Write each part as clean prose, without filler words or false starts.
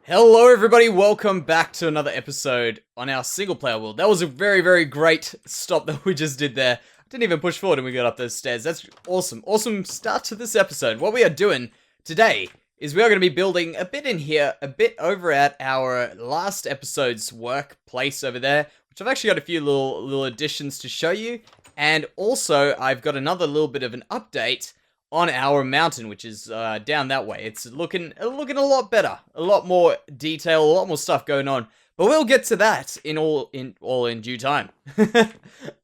Hello everybody, welcome back to another episode on our single player world. That was a very great stop that we just did there. Didn't even push forward and we got up those stairs. That's awesome. Awesome start to this episode. What we are doing today is we are going to be building a bit in here, a bit over at our last episode's workplace over there, which I've actually got a few little additions to show you. And also, I've got another little bit of an update on our mountain, which is down that way. It's looking a lot better, a lot more detail, a lot more stuff going on. But we'll get to that in due time.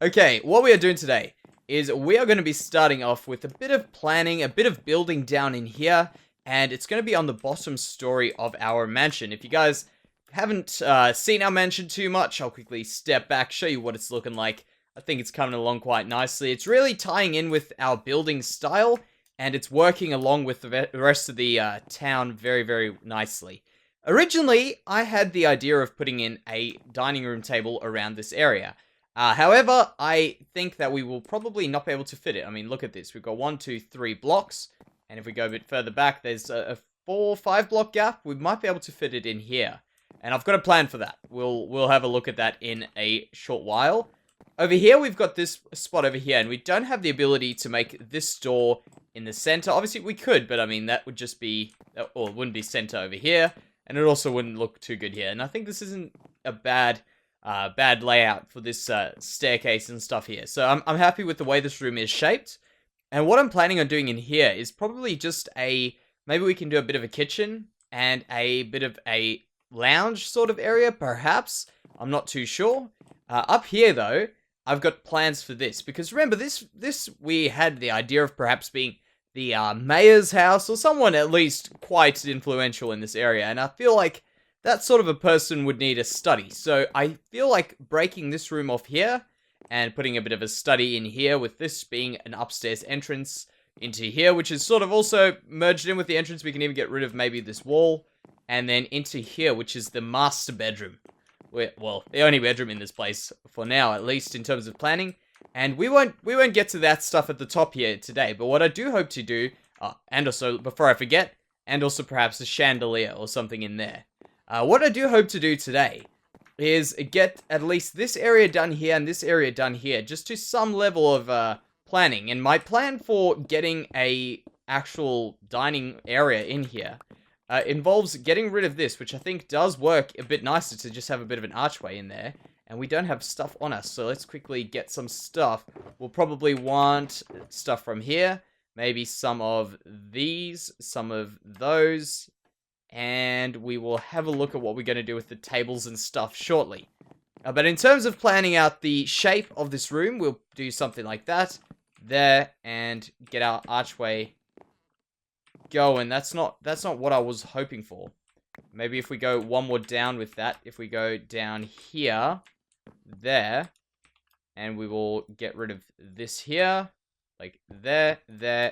Okay, what we are doing today is we are going to be starting off with a bit of planning, a bit of building down in here, and it's going to be on the bottom story of our mansion. If you guys haven't seen our mansion too much, I'll quickly step back, show you what it's looking like. I think it's coming along quite nicely. It's really tying in with our building style, and it's working along with the rest of the town very nicely. Originally, I had the idea of putting in a dining room table around this area. However, I think that we will probably not be able to fit it. I mean, look at this. We've got 1, 2, 3 blocks. And if we go a bit further back, there's a 4, 5 block gap. We might be able to fit it in here. And I've got a plan for that. We'll have a look at that in a short while. Over here, we've got this spot over here, and we don't have the ability to make this door in the center. Obviously, we could, but I mean, that would just be, or it wouldn't be center over here, and it also wouldn't look too good here. And I think this isn't a bad layout for this staircase and stuff here. So I'm happy with the way this room is shaped. And what I'm planning on doing in here is probably just maybe we can do a bit of a kitchen and a bit of a lounge sort of area, perhaps. I'm not too sure. Up here, though, I've got plans for this, because remember, this we had the idea of perhaps being the mayor's house, or someone at least quite influential in this area, and I feel like that sort of a person would need a study. So I feel like breaking this room off here, and putting a bit of a study in here, with this being an upstairs entrance into here, which is sort of also merged in with the entrance. We can even get rid of maybe this wall, and then into here, which is the master bedroom. Well, the only bedroom in this place, for now, at least in terms of planning. And we won't get to that stuff at the top here today, but what I do hope to do, and also, before I forget, and also perhaps a chandelier or something in there. What I do hope to do today is get at least this area done here and this area done here, just to some level of planning. And my plan for getting a actual dining area in here involves getting rid of this, which I think does work a bit nicer to just have a bit of an archway in there. And we don't have stuff on us, so let's quickly get some stuff. We'll probably want stuff from here, maybe some of these, some of those, and we will have a look at what we're going to do with the tables and stuff shortly. But in terms of planning out the shape of this room, we'll do something like that, there, and get our archway going. That's not what I was hoping for. Maybe if we go one more down with that, if we go down here, there, and we will get rid of this here, like there,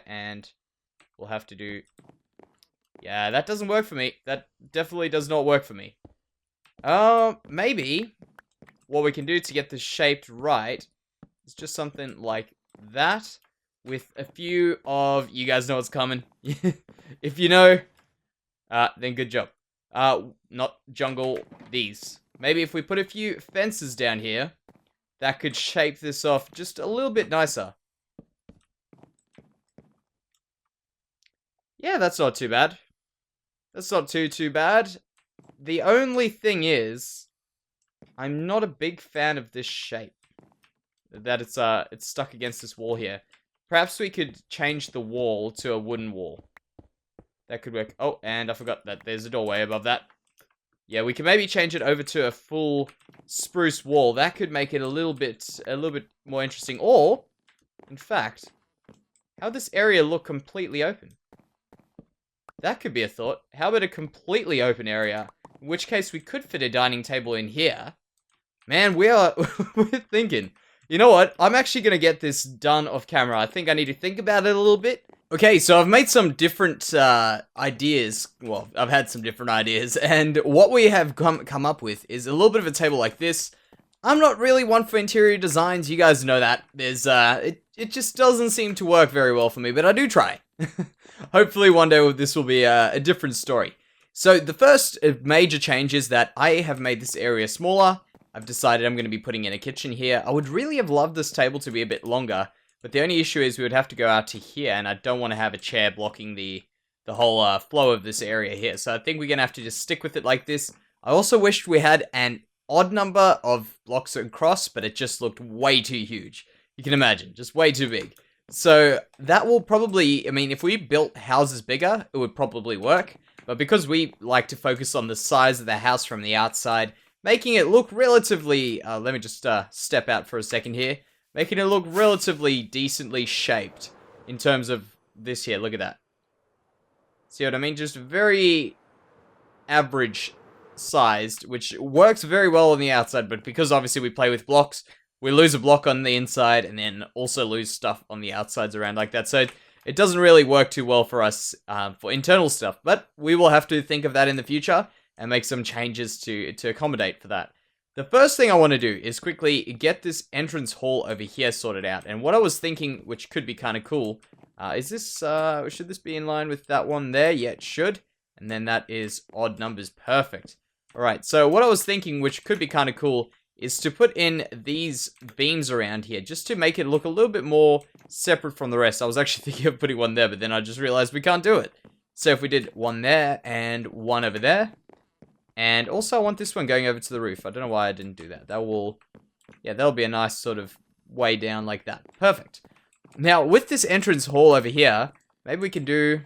and we'll have to do, yeah, that doesn't work for me. That definitely does not work for me. Maybe what we can do to get this shaped right is just something like that, with a few of, you guys know what's coming. If you know, then good job. Not jungle, these. Maybe if we put a few fences down here, that could shape this off just a little bit nicer. Yeah, that's not too bad. That's not too bad. The only thing is, I'm not a big fan of this shape. That it's stuck against this wall here. Perhaps we could change the wall to a wooden wall. That could work. Oh, and I forgot that there's a doorway above that. Yeah, we can maybe change it over to a full spruce wall. That could make it a little bit more interesting. Or, in fact, how this area look completely open? That could be a thought. How about a completely open area? In which case we could fit a dining table in here. Man, we're thinking. You know what? I'm actually going to get this done off camera. I think I need to think about it a little bit. Okay, so I've made some different ideas. Well, I've had some different ideas. And what we have come up with is a little bit of a table like this. I'm not really one for interior designs. You guys know that. There's it just doesn't seem to work very well for me, but I do try. Hopefully one day this will be a different story. So the first major change is that I have made this area smaller. I've decided I'm going to be putting in a kitchen here. I would really have loved this table to be a bit longer, but the only issue is we would have to go out to here, and I don't want to have a chair blocking the whole flow of this area here. So I think we're going to have to just stick with it like this. I also wished we had an odd number of blocks across, but it just looked way too huge. You can imagine, just way too big. So that will probably, I mean, if we built houses bigger, it would probably work. But because we like to focus on the size of the house from the outside, making it look relatively, let me just step out for a second here. Making it look relatively decently shaped in terms of this here. Look at that. See what I mean? Just very average sized, which works very well on the outside, but because obviously we play with blocks, we lose a block on the inside and then also lose stuff on the outsides around like that. So it doesn't really work too well for us for internal stuff, but we will have to think of that in the future and make some changes to accommodate for that. The first thing I want to do is quickly get this entrance hall over here sorted out. And what I was thinking, which could be kind of cool, is this, should this be in line with that one there? Yeah, it should. And then that is odd numbers. Perfect. Alright, so what I was thinking, which could be kind of cool, is to put in these beams around here, just to make it look a little bit more separate from the rest. I was actually thinking of putting one there, but then I just realized we can't do it. So if we did one there, and one over there, and also I want this one going over to the roof. I don't know why I didn't do that. That will, yeah, that'll be a nice sort of way down like that. Perfect. Now, with this entrance hall over here, maybe we can do,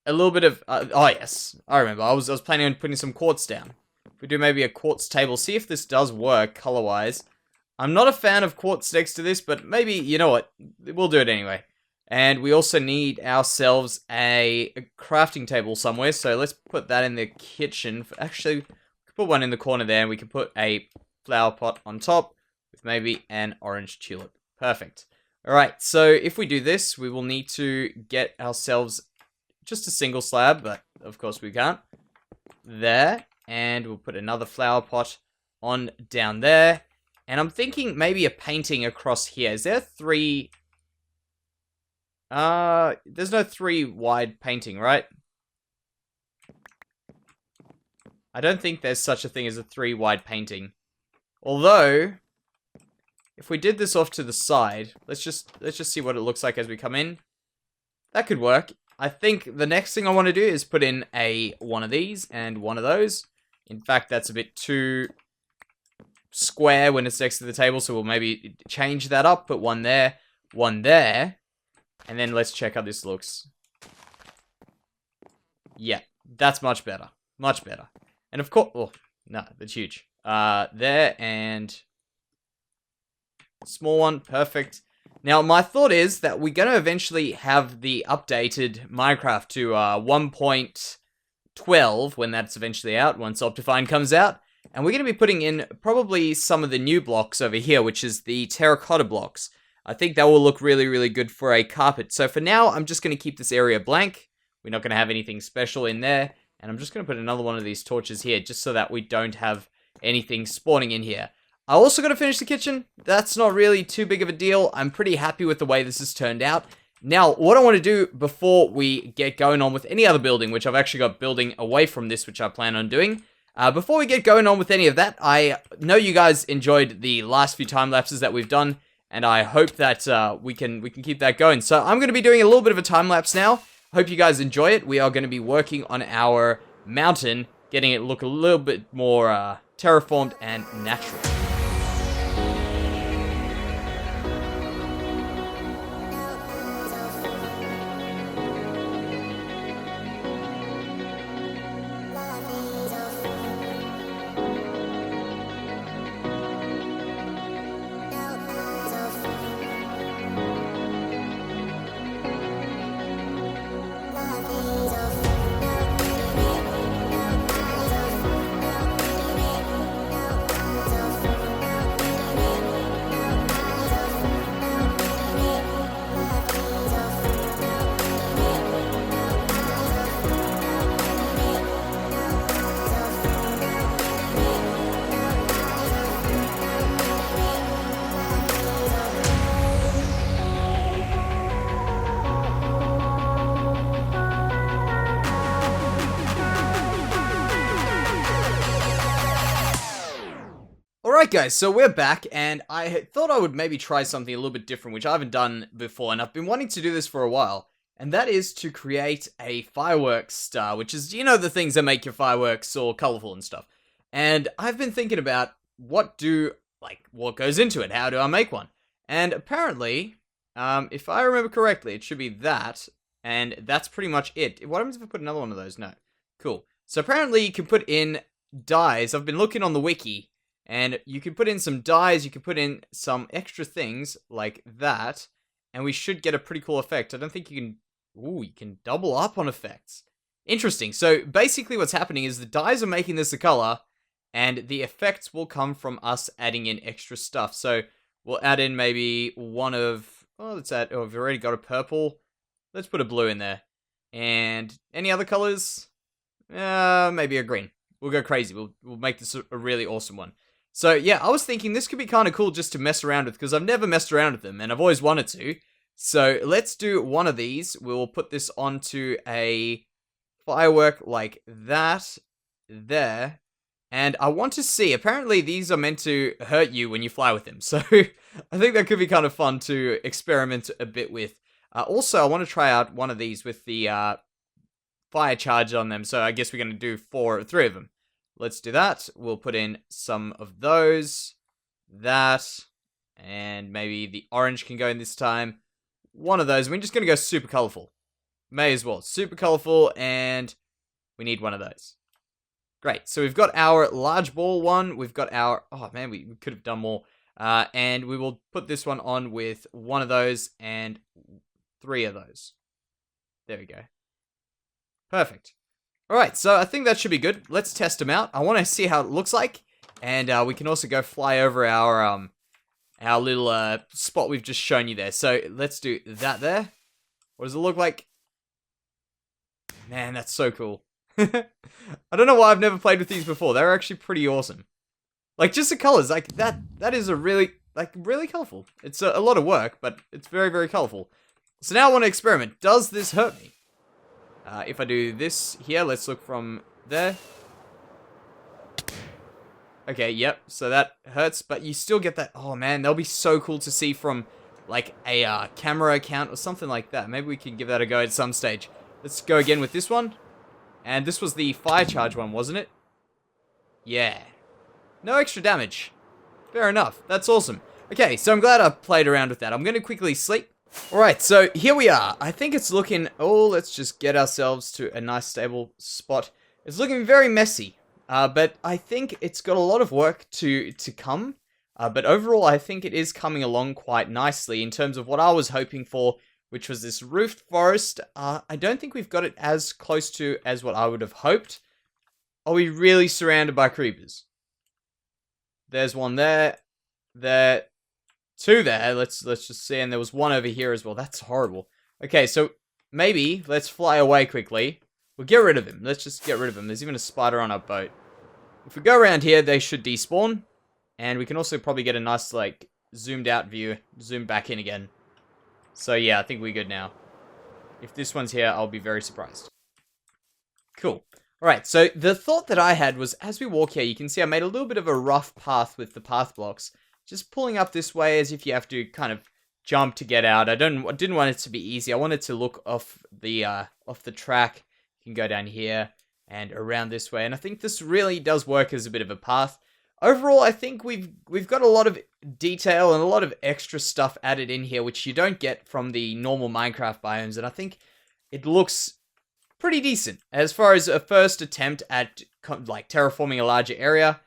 a little bit of, oh yes, I remember, I was planning on putting some quartz down. If we do maybe a quartz table, see if this does work color-wise. I'm not a fan of quartz next to this, but maybe, you know what, we'll do it anyway. And we also need ourselves a crafting table somewhere, so let's put that in the kitchen. Actually, we can put one in the corner there, and we can put a flower pot on top with maybe an orange tulip. Perfect. Alright, so if we do this, we will need to get ourselves just a single slab, but of course we can't. There, and we'll put another flower pot on down there. And I'm thinking maybe a painting across here. Is there three... there's no 3 wide painting, right? I don't think there's such a thing as a 3 wide painting. Although, if we did this off to the side, let's just see what it looks like as we come in. That could work. I think the next thing I want to do is put in one of these and one of those. In fact, that's a bit too square when it's next to the table, so we'll maybe change that up. Put one there, and then let's check how this looks. Yeah, that's much better. Much better. And of course, oh, no, that's huge. There, and small one, perfect. Now, my thought is that we're going to eventually have the updated Minecraft to 1.12 when that's eventually out, once Optifine comes out. And we're going to be putting in probably some of the new blocks over here, which is the terracotta blocks. I think that will look really, really good for a carpet. So for now, I'm just going to keep this area blank. We're not going to have anything special in there. And I'm just going to put another one of these torches here, just so that we don't have anything spawning in here. I also got to finish the kitchen. That's not really too big of a deal. I'm pretty happy with the way this has turned out. Now, what I want to do before we get going on with any other building, which I've actually got building away from this, which I plan on doing. Before we get going on with any of that, I know you guys enjoyed the last few time lapses that we've done, and I hope that we can keep that going. So I'm going to be doing a little bit of a time lapse now. Hope you guys enjoy it. We are going to be working on our mountain, getting it look a little bit more terraformed and natural. Alright guys, so we're back, and I thought I would maybe try something a little bit different, which I haven't done before, and I've been wanting to do this for a while, and that is to create a fireworks star, which is, you know, the things that make your fireworks all colorful and stuff. And I've been thinking about what goes into it, how do I make one? And apparently, if I remember correctly, it should be that, and that's pretty much it. What happens if I put another one of those? No. Cool. So apparently you can put in dyes. I've been looking on the wiki, and you can put in some dyes, you can put in some extra things like that, and we should get a pretty cool effect. I don't think you can... Ooh, you can double up on effects. Interesting. So basically what's happening is the dyes are making this a color, and the effects will come from us adding in extra stuff. So we'll add in maybe one of... Oh, let's add... Oh, we've already got a purple. Let's put a blue in there. And any other colors? Maybe a green. We'll go crazy. We'll make this a really awesome one. So, yeah, I was thinking this could be kind of cool just to mess around with, because I've never messed around with them, and I've always wanted to. So, let's do one of these. We'll put this onto a firework like that, there. And I want to see, apparently these are meant to hurt you when you fly with them. So, I think that could be kind of fun to experiment a bit with. Also, I want to try out one of these with the fire charge on them. So, I guess we're going to do 3 of them. Let's do that. We'll put in some of those, that, and maybe the orange can go in this time. One of those. We're just going to go super colorful. May as well. Super colorful, and we need one of those. Great. So we've got our large ball one. We've got our... Oh, man, we could have done more. And we will put this one on with one of those and 3 of those. There we go. Perfect. Alright, so I think that should be good. Let's test them out. I want to see how it looks like. And we can also go fly over our little spot we've just shown you there. So let's do that there. What does it look like? Man, that's so cool. I don't know why I've never played with these before. They're actually pretty awesome. Like, just the colors. Like, that is a really colorful. It's a lot of work, but it's very, very colorful. So now I want to experiment. Does this hurt me? If I do this here, let's look from there. Okay, yep, so that hurts, but you still get that... Oh, man, that'll be so cool to see from, like, a camera account or something like that. Maybe we can give that a go at some stage. Let's go again with this one. And this was the fire charge one, wasn't it? Yeah. No extra damage. Fair enough. That's awesome. Okay, so I'm glad I played around with that. I'm going to quickly sleep. Alright, so here we are. I think it's looking... Oh, let's just get ourselves to a nice stable spot. It's looking very messy, but I think it's got a lot of work to come. But overall, I think it is coming along quite nicely in terms of what I was hoping for, which was this roofed forest. I don't think we've got it as close to as what I would have hoped. Are we really surrounded by creepers? There's one there. There... 2 there, let's just see, and there was 1 over here as well. That's horrible. Okay, so maybe let's fly away quickly. We'll get rid of him. Let's just get rid of him. There's even a spider on our boat. If we go around here, they should despawn. And we can also probably get a nice, like, zoomed out view. Zoom back in again. So yeah, I think we're good now. If this one's here, I'll be very surprised. Cool. Alright, so the thought that I had was, as we walk here, you can see I made a little bit of a rough path with the path blocks. Just pulling up this way as if you have to kind of jump to get out. I didn't want it to be easy. I wanted to look off the track. You can go down here and around this way. And I think this really does work as a bit of a path. Overall, I think we've got a lot of detail and a lot of extra stuff added in here, which you don't get from the normal Minecraft biomes. And I think it looks pretty decent as far as a first attempt at like terraforming a larger area.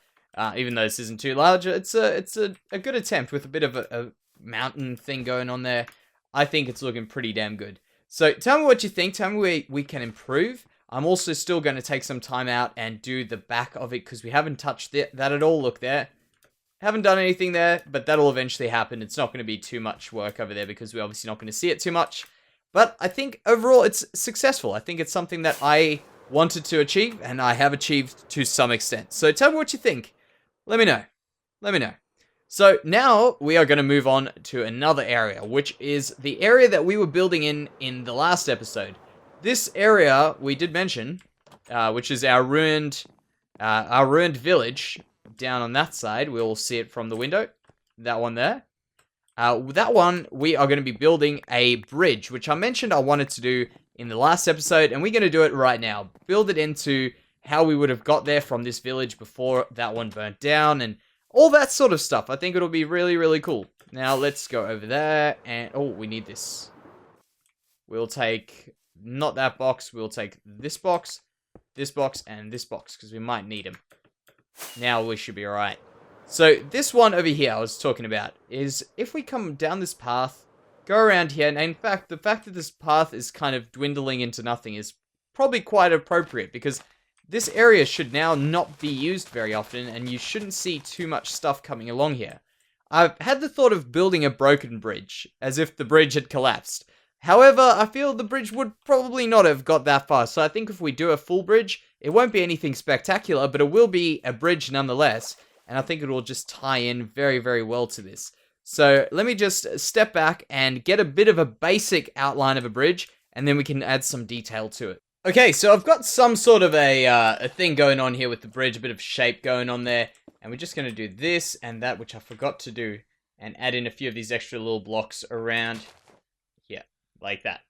Even though this isn't too large, it's a good attempt with a bit of a mountain thing going on there. I think it's looking pretty damn good. So tell me what you think. Tell me where we can improve. I'm also still going to take some time out and do the back of it because we haven't touched that at all. Look there. Haven't done anything there, but that'll eventually happen. It's not going to be too much work over there because we're obviously not going to see it too much. But I think overall it's successful. I think it's something that I wanted to achieve and I have achieved to some extent. So tell me what you think. Let me know. Let me know. So now we are going to move on to another area, which is the area that we were building in the last episode. This area we did mention, which is our ruined village. down on that side, we'll see it from the window. That one there. That one, we are going to be building a bridge, which I mentioned I wanted to do in the last episode, and we're going to do it right now. Build it into how we would have got there from this village before that one burnt down, and all that sort of stuff. I think it'll be really, really cool. Now, let's go over there, and... oh, we need this. We'll take... not that box. We'll take this box, and this box, because we might need them. Now we should be alright. So, this one over here I was talking about is if we come down this path, go around here, and in fact, the fact that this path is kind of dwindling into nothing is probably quite appropriate, because this area should now not be used very often, and you shouldn't see too much stuff coming along here. I've had the thought of building a broken bridge, as if the bridge had collapsed. However, I feel the bridge would probably not have got that far, so I think if we do a full bridge, it won't be anything spectacular, but it will be a bridge nonetheless, and I think it will just tie in very, very well to this. So, let me just step back and get a bit of a basic outline of a bridge, and then we can add some detail to it. Okay, so I've got some sort of a thing going on here with the bridge, a bit of shape going on there, and we're just going to do this and that, which I forgot to do, and add in a few of these extra little blocks around here, like that,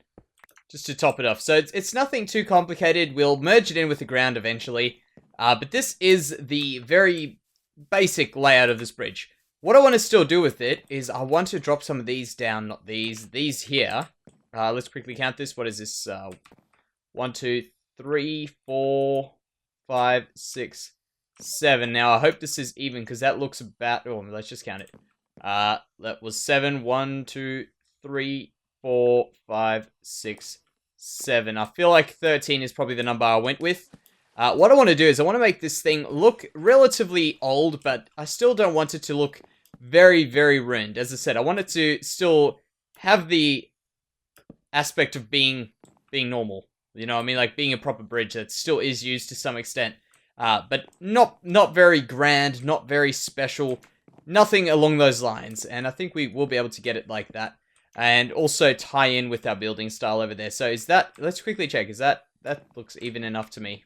just to top it off. So it's nothing too complicated. We'll merge it in with the ground eventually, but this is the very basic layout of this bridge. What I want to still do with it is I want to drop some of these down, not these here. Let's quickly count this. What is this? 1, 2, 3, 4, 5, 6, 7. Now, I hope this is even, because that looks about... oh, let's just count it. That was 7. 1, 2, 3, 4, 5, 6, 7. I feel like 13 is probably the number I went with. What I want to do is I want to make this thing look relatively old, but I still don't want it to look very, very ruined. As I said, I want it to still have the aspect of being normal. You know what I mean? Like being a proper bridge that still is used to some extent. But not very grand, not very special. Nothing along those lines. And I think we will be able to get it like that. And also tie in with our building style over there. So is that... let's quickly check. Is that... that looks even enough to me.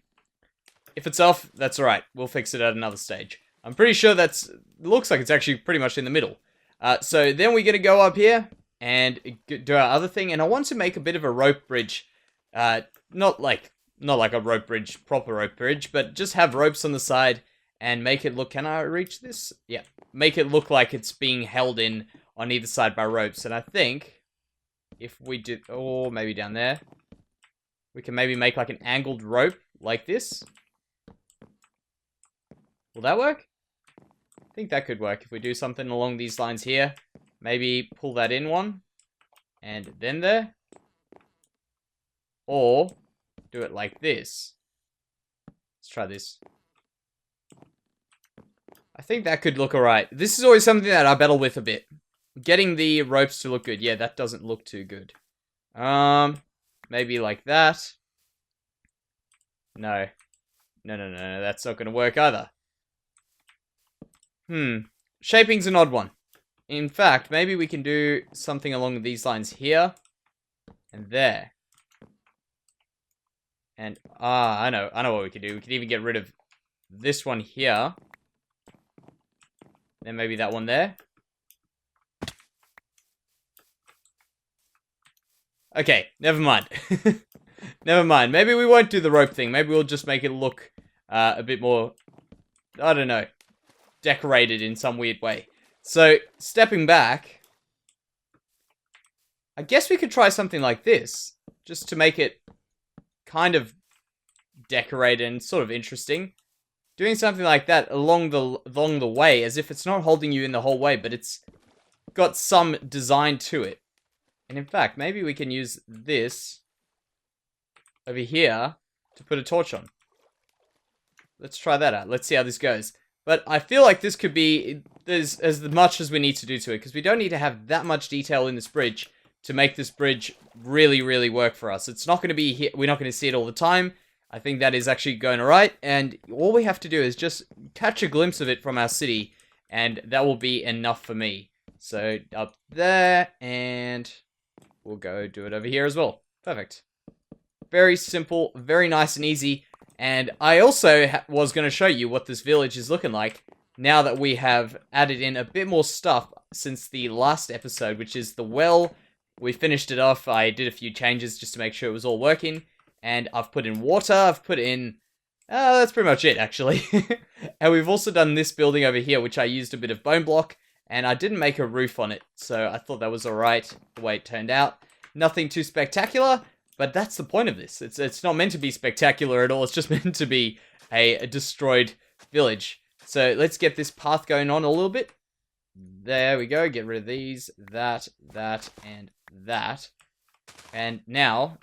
If it's off, that's alright. We'll fix it at another stage. I'm pretty sure that's... looks like it's actually pretty much in the middle. So then we're going to go up here and do our other thing. And I want to make a bit of a rope bridge. Not like a rope bridge, proper rope bridge, but just have ropes on the side and make it look... can I reach this? Yeah. Make it look like it's being held in on either side by ropes. And I think if we did... or maybe down there. We can maybe make like an angled rope like this. Will that work? I think that could work. If we do something along these lines here, maybe pull that in one, and then there. Or do it like this. Let's try this. I think that could look alright. This is always something that I battle with a bit. Getting the ropes to look good. Yeah, that doesn't look too good. Maybe like that. No. No, that's not going to work either. Shaping's an odd one. In fact, maybe we can do something along these lines here. And there. And, I know what we could do. We could even get rid of this one here. Then maybe that one there. Okay, never mind. Never mind. Maybe we won't do the rope thing. Maybe we'll just make it look a bit more, I don't know, decorated in some weird way. So, stepping back, I guess we could try something like this, just to make it kind of decorated and sort of interesting. Doing something like that along the way, as if it's not holding you in the whole way, but it's got some design to it. And in fact, maybe we can use this over here to put a torch on. Let's try that out. Let's see how this goes. But I feel like this could be there's as much as we need to do to it, because we don't need to have that much detail in this bridge to make this bridge really, really work for us. It's not going to be here. We're not going to see it all the time. I think that is actually going alright, and all we have to do is just catch a glimpse of it from our city, and that will be enough for me. So, up there, and we'll go do it over here as well. Perfect. Very simple, very nice and easy, and I also was going to show you what this village is looking like now that we have added in a bit more stuff since the last episode, which is the well. We finished it off. I did a few changes just to make sure it was all working. And I've put in water. I've put in... that's pretty much it, actually. And we've also done this building over here, which I used a bit of bone block. And I didn't make a roof on it. So I thought that was alright, the way it turned out. Nothing too spectacular, but that's the point of this. It's not meant to be spectacular at all. It's just meant to be a destroyed village. So let's get this path going on a little bit. There we go. Get rid of these, that, and that. And now,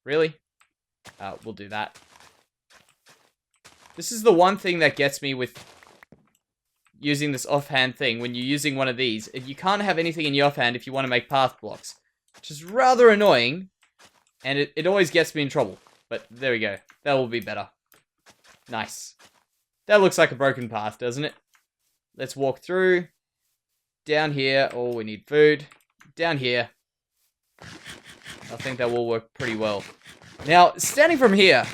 really? We'll do that. This is the one thing that gets me with using this offhand thing. When you're using one of these, you can't have anything in your offhand if you want to make path blocks. Which is rather annoying. And it always gets me in trouble. But there we go. That will be better. Nice. That looks like a broken path, doesn't it? Let's walk through. Down here. Oh, we need food. Down here. I think that will work pretty well. Now, standing from here.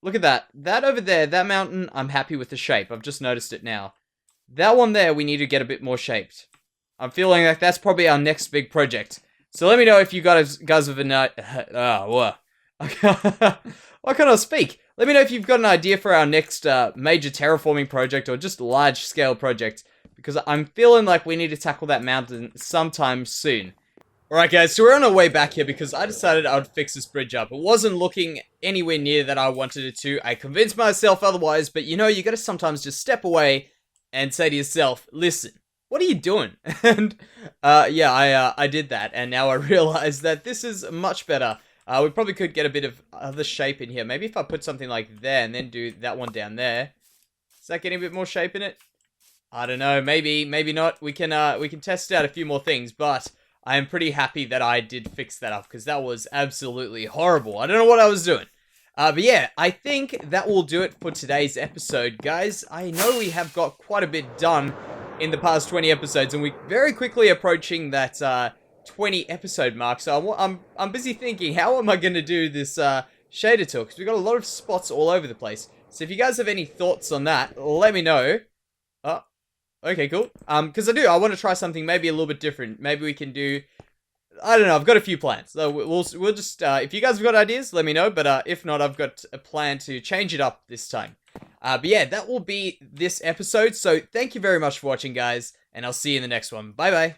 Look at that. That over there, that mountain, I'm happy with the shape. I've just noticed it now. That one there, we need to get a bit more shaped. I'm feeling like that's probably our next big project. So let me know if you guys have an what? Why can't I speak? Let me know if you've got an idea for our next major terraforming project or just large-scale project. Because I'm feeling like we need to tackle that mountain sometime soon. Alright guys, so we're on our way back here because I decided I would fix this bridge up. It wasn't looking anywhere near that I wanted it to. I convinced myself otherwise, but you know, you gotta sometimes just step away and say to yourself, listen, what are you doing? And yeah, I did that, and now I realize that this is much better. We probably could get a bit of other shape in here. Maybe if I put something like there and then do that one down there. Is that getting a bit more shape in it? I don't know, maybe not. We can test out a few more things, but I am pretty happy that I did fix that up, because that was absolutely horrible. I don't know what I was doing. But yeah, I think that will do it for today's episode, guys. I know we have got quite a bit done in the past 20 episodes, and we're very quickly approaching that 20 episode mark. So I'm busy thinking, how am I going to do this shader tour? Because we've got a lot of spots all over the place. So if you guys have any thoughts on that, let me know. Oh, okay, cool. Because I want to try something maybe a little bit different. Maybe we can do, I don't know, I've got a few plans. So we'll just, if you guys have got ideas, let me know. But if not, I've got a plan to change it up this time. But yeah, that will be this episode. So thank you very much for watching, guys. And I'll see you in the next one. Bye-bye.